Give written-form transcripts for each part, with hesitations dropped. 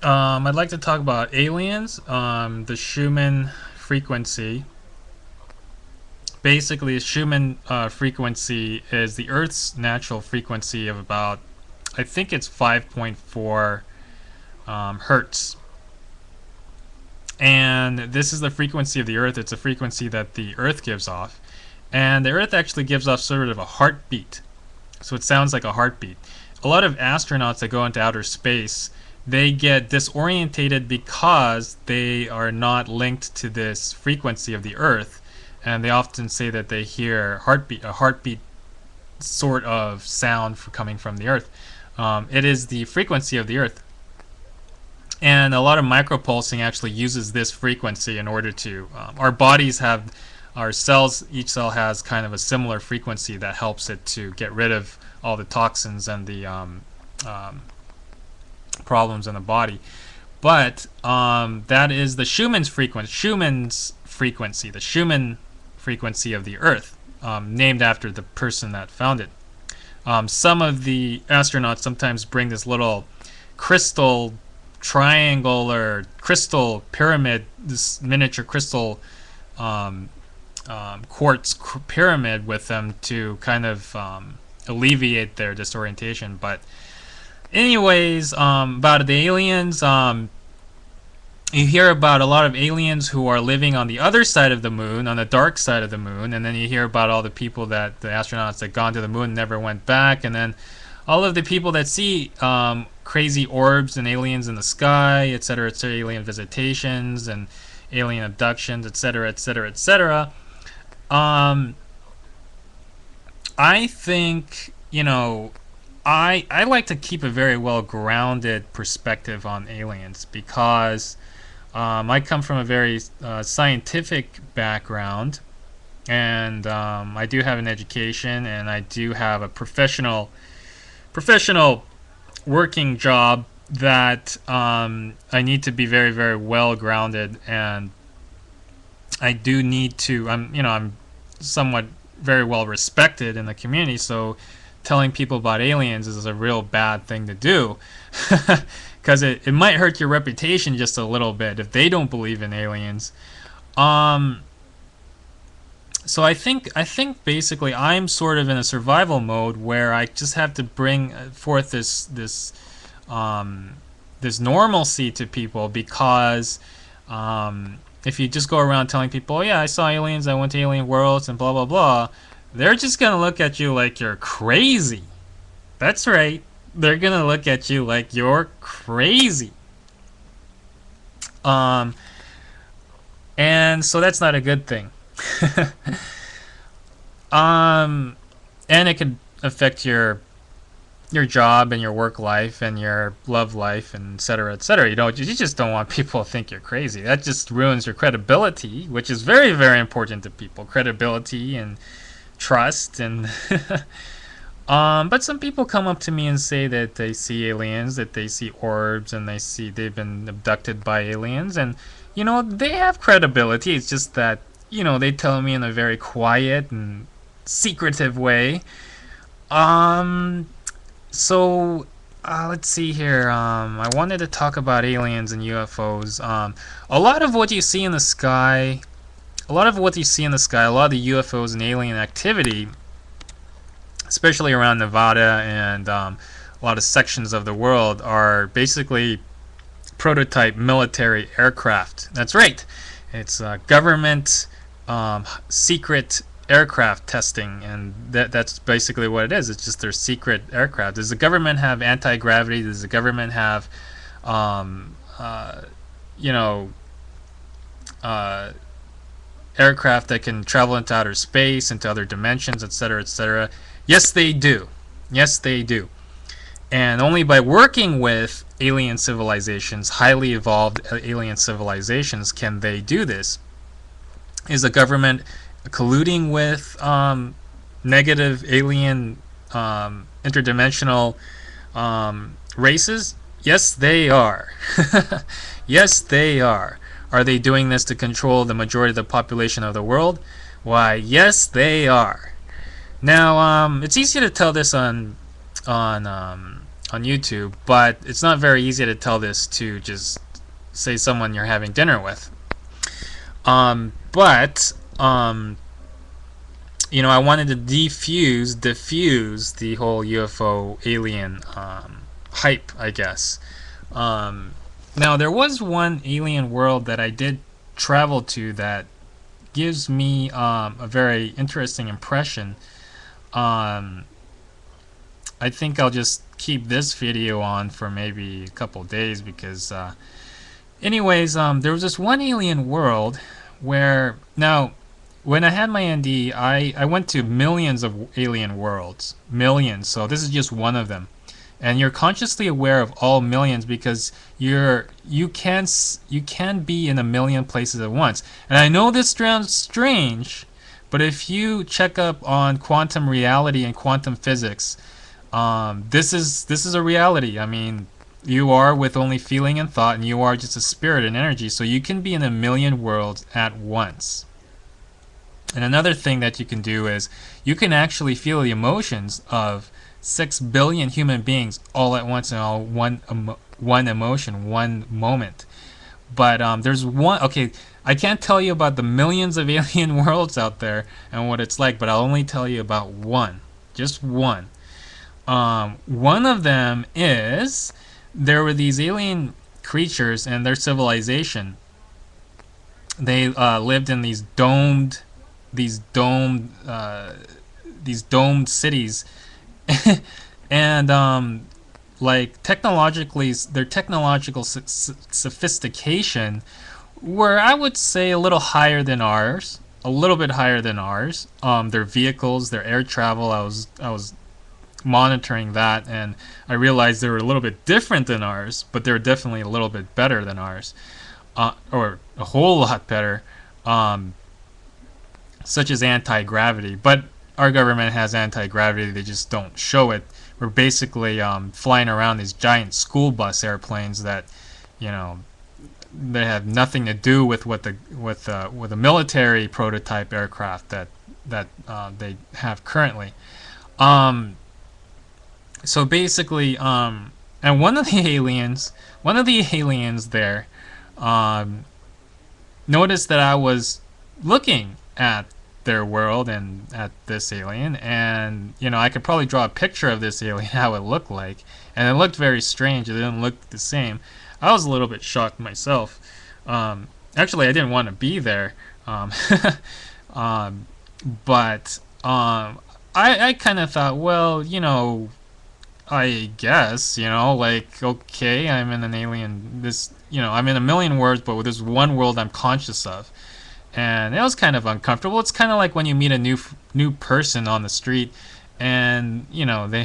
I'd like to talk about aliens, the Schumann frequency. Basically, the Schumann frequency is the Earth's natural frequency of about, I think it's 5.4 hertz. And this is the frequency of the Earth. It's a frequency that the Earth gives off. And the Earth actually gives off sort of a heartbeat. So it sounds like a heartbeat. A lot of astronauts that go into outer space, they get disorientated because they are not linked to this frequency of the Earth, and they often say that they hear a heartbeat sort of sound coming from the Earth. It is the frequency of the Earth, and a lot of micropulsing actually uses this frequency in order to. Our bodies have, our cells, each cell has kind of a similar frequency that helps it to get rid of all the toxins and the problems in the body. But that is the Schumann's frequency, the Schumann frequency of the Earth, named after the person that found it. Some of the astronauts sometimes bring this little crystal triangle or crystal pyramid, this miniature crystal quartz pyramid with them to kind of alleviate their disorientation. But anyways, about the aliens, you hear about a lot of aliens who are living on the other side of the moon, on the dark side of the moon, and then you hear about all the people that, the astronauts that gone to the moon and never went back, and then all of the people that see crazy orbs and aliens in the sky, etc., etc., alien visitations and alien abductions, etc., etc., etc. I think, I like to keep a very well grounded perspective on aliens because I come from a very scientific background, and I do have an education, and I do have a professional working job that I need to be very, very well grounded, and I do need to. I'm somewhat very well respected in the community, so telling people about aliens is a real bad thing to do because it might hurt your reputation just a little bit if they don't believe in aliens. So I think basically I'm sort of in a survival mode where I just have to bring forth this normalcy to people, because if you just go around telling people, oh yeah, I saw aliens, I went to alien worlds and blah blah blah, they're just gonna look at you like you're crazy. That's right, they're gonna look at you like you're crazy. And so that's not a good thing. And it could affect your job and your work life and your love life, and etc., etc. You just don't want people to think you're crazy. That just ruins your credibility, which is very, very important to people. Credibility and trust, and but some people come up to me and say that they see aliens, that they see orbs, and they've been abducted by aliens, and they have credibility. It's just that they tell me in a very quiet and secretive way. So let's see here. I wanted to talk about aliens and UFOs. A lot of what you see in the sky, a lot of the UFOs and alien activity, especially around Nevada and a lot of sections of the world, are basically prototype military aircraft. That's right. It's government secret aircraft testing, and that's basically what it is. It's just their secret aircraft. Does the government have anti-gravity? Does the government have aircraft that can travel into outer space, into other dimensions, etc., etc.? Yes, they do. Yes, they do. And only by working with alien civilizations, highly evolved alien civilizations, can they do this. Is the government colluding with negative alien interdimensional races? Yes, they are. Yes, they are. Are they doing this to control the majority of the population of the world? Why, yes, they are. Now, it's easy to tell this on on YouTube, but it's not very easy to tell this to just say someone you're having dinner with. But you know, I wanted to diffuse the whole UFO alien hype, I guess. Now, there was one alien world that I did travel to that gives me a very interesting impression. I think I'll just keep this video on for maybe a couple days because anyways, there was this one alien world where, now, when I had my ND, I went to millions of alien worlds. Millions. So this is just one of them. And you're consciously aware of all millions because you can be in a million places at once. And I know this sounds strange, but if you check up on quantum reality and quantum physics, this is a reality. I mean, you are with only feeling and thought, and you are just a spirit and energy. So you can be in a million worlds at once. And another thing that you can do is you can actually feel the emotions of 6 billion human beings all at once in all one emotion, one moment. But there's one, okay, I can't tell you about the millions of alien worlds out there and what it's like, but I'll only tell you about one. Just one. One of them is there were these alien creatures and their civilization. They lived in these domed cities, and like technologically, their technological sophistication were, I would say, a little higher than ours, a little bit higher than ours. Their vehicles, their air travel, I was monitoring that, and I realized they were a little bit different than ours, but they're definitely a little bit better than ours, or a whole lot better. Such as anti-gravity, but our government has anti-gravity, they just don't show it. We're basically flying around these giant school bus airplanes that, you know, they have nothing to do with what with a military prototype aircraft that they have currently. So basically, and one of the aliens there noticed that I was looking at their world and at this alien, and you know, I could probably draw a picture of this alien, how it looked like, and it looked very strange. It didn't look the same. I was a little bit shocked myself. Actually, I didn't want to be there, but I kind of thought, well, you know, I guess, you know, like, okay, I'm in an alien, this, you know, I'm in a million worlds, but with this one world I'm conscious of. And it was kind of uncomfortable. It's kind of like when you meet a new person on the street, and you know, they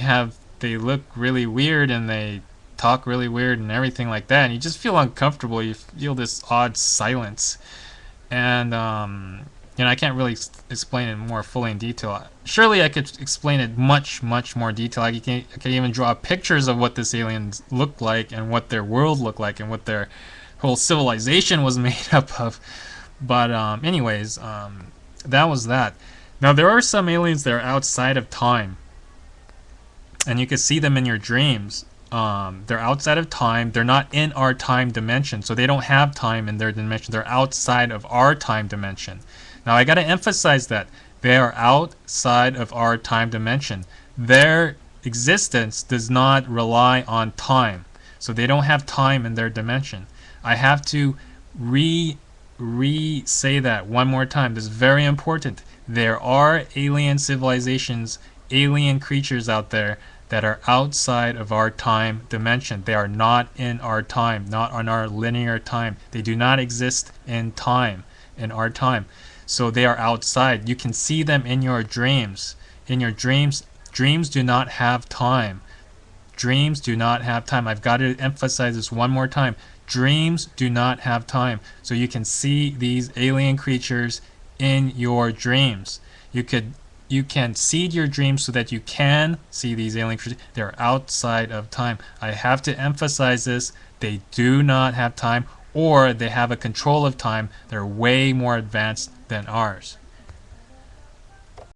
look really weird and they talk really weird and everything like that, and you just feel uncomfortable. You feel this odd silence, and you know, I can't really explain it more fully in detail. Surely I could explain it much more detail. I could even draw pictures of what this aliens looked like and what their world looked like and what their whole civilization was made up of. But anyways, that was that. Now, there are some aliens that are outside of time, and you can see them in your dreams. They're outside of time. They're not in our time dimension, so they don't have time in their dimension. They're outside of our time dimension. Now, I got to emphasize that they are outside of our time dimension. Their existence does not rely on time, so they don't have time in their dimension. I have to say that one more time. This is very important. There are alien civilizations, alien creatures out there that are outside of our time dimension. They are not in our time, not on our linear time. They do not exist in time, in our time. So they are outside. You can see them in your dreams. In your dreams, dreams do not have time. Dreams do not have time. I've got to emphasize this one more time. Dreams do not have time. So you can see these alien creatures in your dreams. You can seed your dreams so that you can see these alien creatures. They're outside of time. I have to emphasize this. They do not have time, or they have a control of time. They're way more advanced than ours.